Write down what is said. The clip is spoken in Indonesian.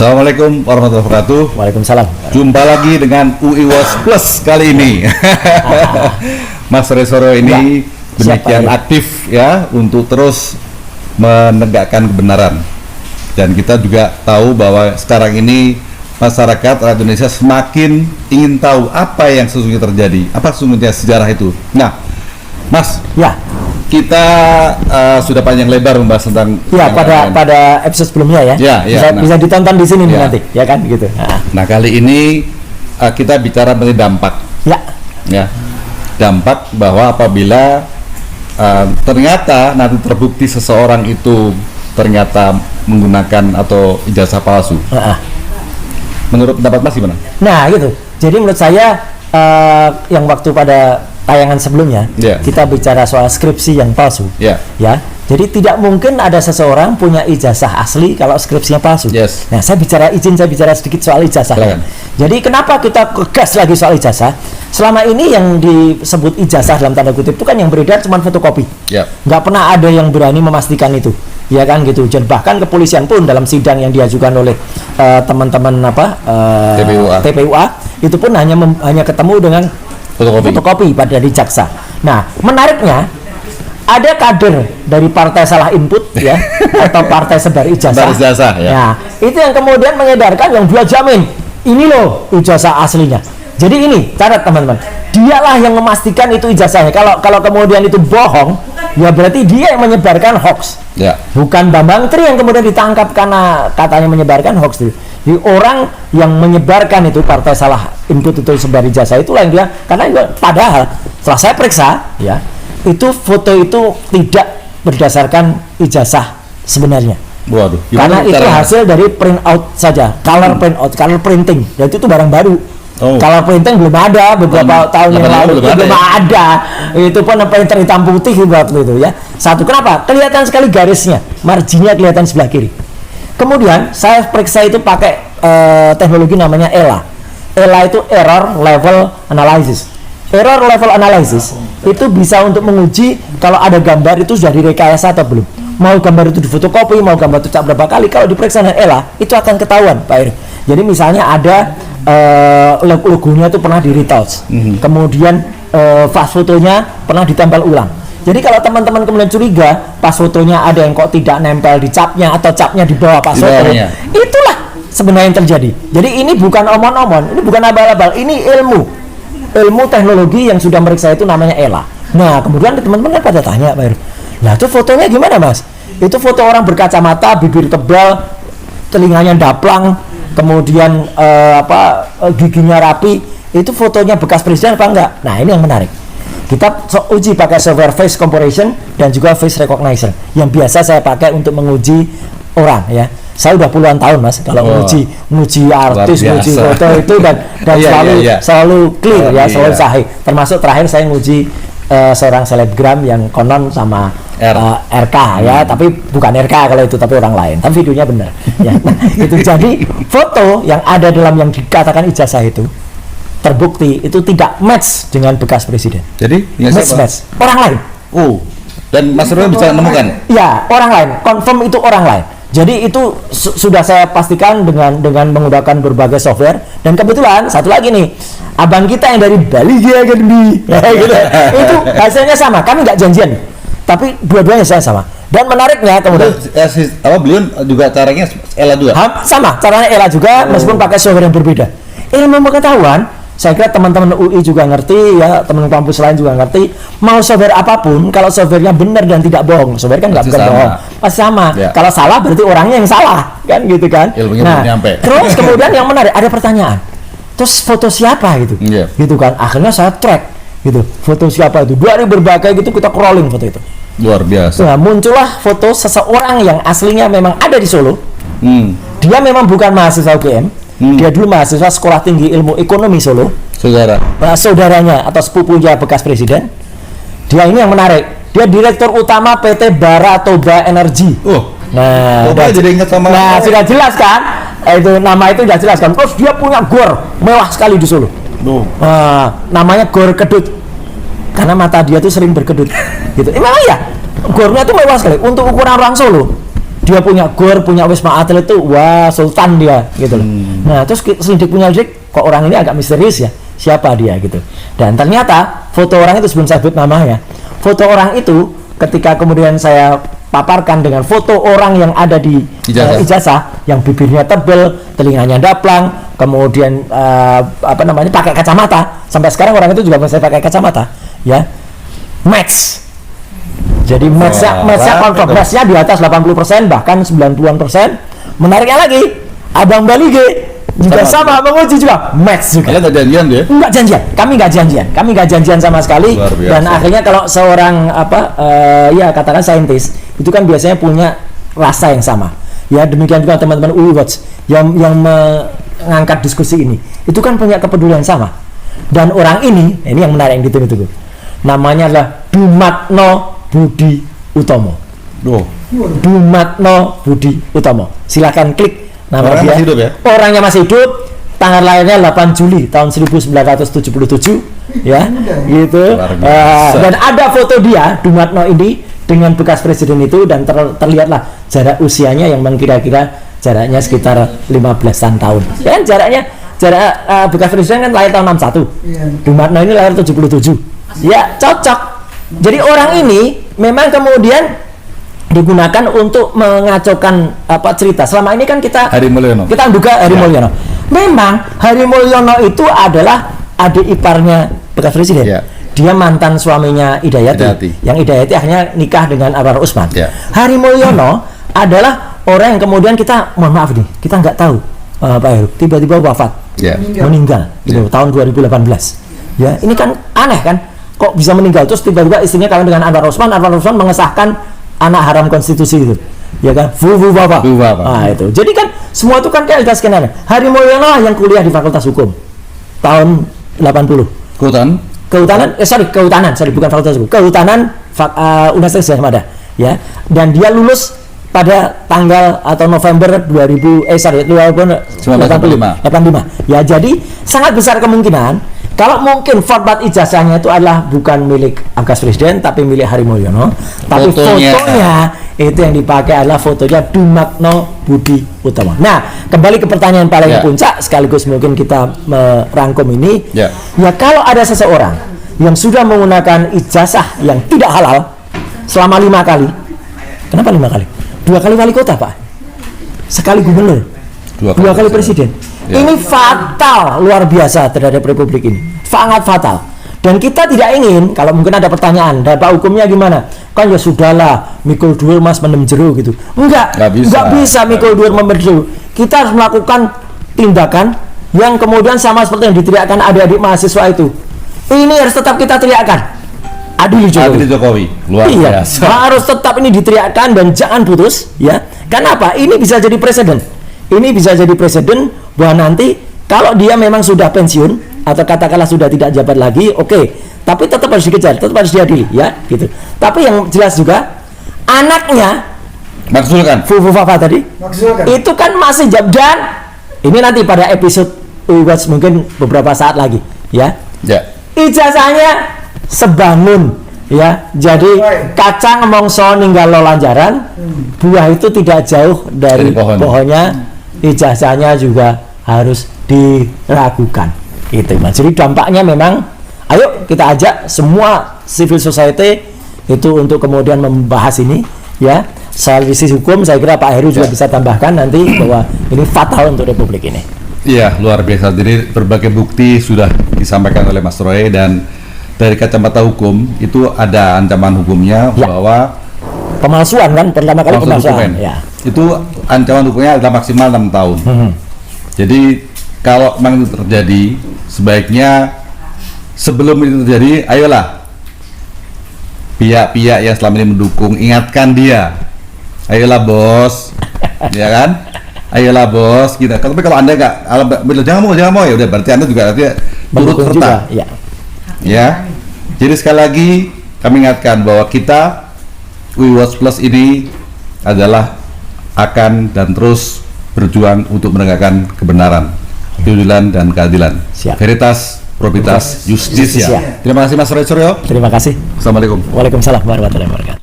Assalamualaikum warahmatullahi wabarakatuh. Waalaikumsalam. Jumpa lagi dengan UI Was Plus kali ini. Mas Resoro ini demikian aktif ya untuk terus menegakkan kebenaran. Dan kita juga tahu bahwa sekarang ini masyarakat rakyat Indonesia semakin ingin tahu apa yang sesungguhnya terjadi, apa sesungguhnya sejarah itu. Nah, Mas, ya, kita sudah panjang lebar membahas tentang pada episode sebelumnya ya. Bisa ditonton di sini nih nanti, ya kan gitu. Nah, kali ini kita bicara mengenai dampak. Ya, dampak bahwa apabila ternyata nanti terbukti seseorang itu ternyata menggunakan atau ijazah palsu. Menurut pendapat Mas gimana? Nah, gitu. Jadi menurut saya yang waktu pada tayangan sebelumnya kita bicara soal skripsi yang palsu. Ya. Jadi tidak mungkin ada seseorang punya ijazah asli kalau skripsinya palsu. Nah, saya bicara sedikit soal ijazah. Jadi kenapa kita kegas lagi soal ijazah? Selama ini yang disebut ijazah dalam tanda kutip itu kan yang beredar cuma fotokopi. Nggak pernah ada yang berani memastikan itu. Ya kan gitu. Dan bahkan kepolisian pun dalam sidang yang diajukan oleh teman-teman TPUA itu pun hanya ketemu dengan fotokopi pada dari jaksa. Nah, menariknya ada kader dari partai salah input ya atau partai sebar ijazah. Nah, itu yang kemudian mengedarkan yang dia jamin ini loh ijazah aslinya. Jadi ini catat teman-teman, dialah yang memastikan itu ijazahnya. Kalau kemudian itu bohong, ya berarti dia yang menyebarkan hoax. Bukan Bambang Tri yang kemudian ditangkap karena katanya menyebarkan hoax. Jadi orang yang menyebarkan itu partai salah input itu sebar ijazah itulah yang dia, karena padahal setelah saya periksa ya, itu foto itu tidak berdasarkan ijazah sebenarnya. Waduh, karena itu hasil dari print out saja, color printing. Dan itu barang baru. Color printing belum ada beberapa tahun yang lalu, belum ada. Itu pun printer hitam putih waktu itu ya. Satu, kenapa? Kelihatan sekali garisnya, marginnya kelihatan sebelah kiri. Kemudian saya periksa itu pakai teknologi namanya ELA. ELA itu Error Level Analysis. Error Level Analysis itu bisa untuk menguji kalau ada gambar itu sudah direkayasa atau belum. Mau gambar itu difotokopi, mau gambar itu cap berapa kali, kalau diperiksa dengan ELA itu akan ketahuan, Pak Eri. Jadi misalnya ada logonya itu pernah di-retouch, kemudian pas fotonya pernah ditempel ulang. Jadi kalau teman-teman kemudian curiga pas fotonya ada yang kok tidak nempel di capnya atau capnya di bawah pas foto, itulah sebenarnya yang terjadi. Jadi ini bukan omon-omon, ini bukan abal-abal, ini ilmu teknologi yang sudah meriksa itu namanya ELA. Nah, kemudian teman-teman pada tanya, Pak Heru, nah itu fotonya gimana Mas? Itu foto orang berkacamata, bibir tebal, telinganya daplang, kemudian giginya rapi, itu fotonya bekas presiden apa enggak? Nah, ini yang menarik. Kita uji pakai software face comparison dan juga face recognition yang biasa saya pakai untuk menguji orang ya. Saya udah puluhan tahun Mas kalau menguji artis, menguji foto itu dan selalu clear ya, selalu sahih. Termasuk terakhir saya menguji seorang selebgram yang konon sama RK ya, tapi bukan RK kalau itu, tapi orang lain. Tapi videonya benar. Ya. Nah, itu jadi foto yang ada dalam yang dikatakan ijazah itu terbukti itu tidak match dengan bekas presiden. Jadi match orang lain. Dan Mas Rul bisa menemukan? Ya, orang lain. Confirm itu orang lain. Jadi itu sudah saya pastikan dengan menggunakan berbagai software. Dan kebetulan satu lagi nih, abang kita yang dari Bali Academy gitu. Itu hasilnya sama. Kami nggak janjian, tapi dua-duanya saya sama. Dan menariknya kemudian beliau juga caranya ELA juga? Sama, caranya ELA juga meskipun pakai software yang berbeda. Ilmu pengetahuan, saya kira teman-teman UI juga ngerti ya, teman kampus lain juga ngerti. Mau software apapun, kalau softwarenya benar dan tidak bohong, software kan nggak bukan bohong, pasti sama. Kalau salah berarti orangnya yang salah, kan gitu kan. Ilmunya belum nyampe. Terus kemudian yang menarik, ada pertanyaan. Terus foto siapa gitu, gitu kan. Akhirnya saya track gitu, foto siapa itu. Dari berbagai gitu kita crawling foto itu. Luar biasa. Nah, muncullah foto seseorang yang aslinya memang ada di Solo. Dia memang bukan mahasiswa UGM. Dia dulu mahasiswa Sekolah Tinggi Ilmu Ekonomi Solo. Saudaranya atau sepupunya bekas presiden. Dia ini yang menarik. Dia direktur utama PT Baratoba Energi. Nah, jadi ingat sama. Nah, sudah jelas kan? Itu nama itu sudah jelas kan. Terus dia punya gor mewah sekali di Solo. Namanya Gor Kedut. Karena mata dia tuh sering berkedut. Gitu. Memang ya. Gornya tuh mewah sekali untuk ukuran orang Solo. Dia punya gor, punya wisma atlet itu, wah sultan dia gitu loh. Nah, terus selidik kok orang ini agak misterius ya, siapa dia gitu. Dan ternyata foto orang itu, sebelum saya sebut namanya, foto orang itu ketika kemudian saya paparkan dengan foto orang yang ada di ijazah, yang bibirnya tebel, telinganya daplang, kemudian pakai kacamata. Sampai sekarang orang itu juga masih pakai kacamata, ya. Match. Jadi match-nya kontrabasnya di atas 80%, bahkan 90%. Menariknya lagi, Abang Balige juga sama menguji juga match juga. Kalian nggak janjian ya? Nggak janjian, kami nggak janjian sama sekali. Dan akhirnya kalau seorang katakan saintis itu kan biasanya punya rasa yang sama. Ya demikian juga teman-teman UI Watch yang mengangkat diskusi ini, itu kan punya kepedulian sama. Dan orang ini yang menarik yang ditunggu-tunggu. Namanya adalah Dumatno Budi Utomo. Dumatno Budi Utomo. Silakan klik nama orangnya dia. Masih hidup ya? Orangnya masih hidup. Tanggal lahirnya 8 Juli tahun 1977, ya, gitu. Dan ada foto dia, Dumatno ini, dengan bekas presiden itu, dan terlihatlah jarak usianya yang kira-kira jaraknya sekitar 15-an tahun. Ya kan jarak bekas presiden kan lahir tahun 61. Dumatno ini lahir 77. Ya, cocok. Jadi orang ini memang kemudian digunakan untuk mengacaukan cerita. Selama ini kan kita duga Heri Mulyono. Memang Heri Mulyono itu adalah adik iparnya bekas presiden. Dia mantan suaminya Hidayati. Yang Hidayati akhirnya nikah dengan Anwar Usman. Heri Mulyono adalah orang yang kemudian kita, mohon maaf nih, kita nggak tahu Pak Heru, tiba-tiba wafat, meninggal gitu, tahun 2018. Ya, ini kan aneh kan? Kok bisa meninggal terus tiba-tiba istrinya kawin dengan Anwar Usman mengesahkan anak haram konstitusi itu, ya kan? Bapak. Nah, itu. Jadi kan semua itu kan kayak skenario. Heri Mulyono yang kuliah di Fakultas Hukum tahun 80. Kehutanan, bukan Fakultas Hukum. Kehutanan Universitas Gadjah Mada, ya. Dan dia lulus pada tanggal atau November 1985. Ya, jadi sangat besar kemungkinan kalau mungkin format ijazahnya itu adalah bukan milik bekas presiden tapi milik Heri Mulyono, tapi fotonya itu yang dipakai adalah fotonya Dumatno Budi Utomo. Nah, kembali ke pertanyaan paling puncak sekaligus mungkin kita merangkum ini. Ya, kalau ada seseorang yang sudah menggunakan ijazah yang tidak halal selama 5 kali. Kenapa 5 kali? 2 kali wali kota, Pak. Sekali gubernur. 2 kali presiden. Ini fatal, luar biasa terhadap republik ini. Sangat fatal. Dan kita tidak ingin, kalau mungkin ada pertanyaan, dampak hukumnya gimana? Kan ya sudahlah, mikul dhuwur mas mendem jero gitu. Enggak bisa mikul dhuwur mendem jero. Kita harus melakukan tindakan yang kemudian sama seperti yang diteriakkan adik-adik mahasiswa itu. Ini harus tetap kita teriakkan. Adili Jokowi. Luar biasa. Harus tetap ini diteriakkan dan jangan putus, ya. Kenapa? Ini bisa jadi presiden. Bahwa nanti kalau dia memang sudah pensiun atau katakanlah sudah tidak jabat lagi, oke. Tapi tetap harus dikejar, tetap harus diadili, ya, gitu. Tapi yang jelas juga anaknya Fufufafa tadi itu kan masih dan ini nanti pada episode mungkin beberapa saat lagi, ya. Ijazahnya sebangun, ya. Jadi kacang mongso ninggal lanjaran, buah itu tidak jauh dari pohonnya. Ijazahnya juga harus diragukan. Itu, Mas. Jadi dampaknya memang, ayo kita ajak semua civil society itu untuk kemudian membahas ini, ya. Soal sisi hukum, saya kira Pak Heru juga bisa tambahkan nanti bahwa ini fatal untuk republik ini. Iya, luar biasa. Jadi berbagai bukti sudah disampaikan oleh Mas Roy, dan dari kacamata hukum itu ada ancaman hukumnya bahwa pemalsuan kan, pertama kali pemalsuan. Itu ancaman hukumnya adalah maksimal 6 tahun. Jadi kalau memang itu terjadi, sebaiknya sebelum itu terjadi, ayolah pihak-pihak yang selama ini mendukung, ingatkan dia. Ayolah bos, ya kan? Ayolah bos, gitu. Tapi kalau Anda nggak, jangan mau, ya udah, berarti Anda juga turut serta. Ya. Jadi sekali lagi kami ingatkan bahwa kita UI Watch Plus ini adalah akan dan terus berjuang untuk menegakkan kebenaran, keadilan dan keadilan. Veritas, Probitas, Justisia. Terima kasih Mas Roy Suryo. Terima kasih. Assalamualaikum. Waalaikumsalam warahmatullahi wabarakatuh.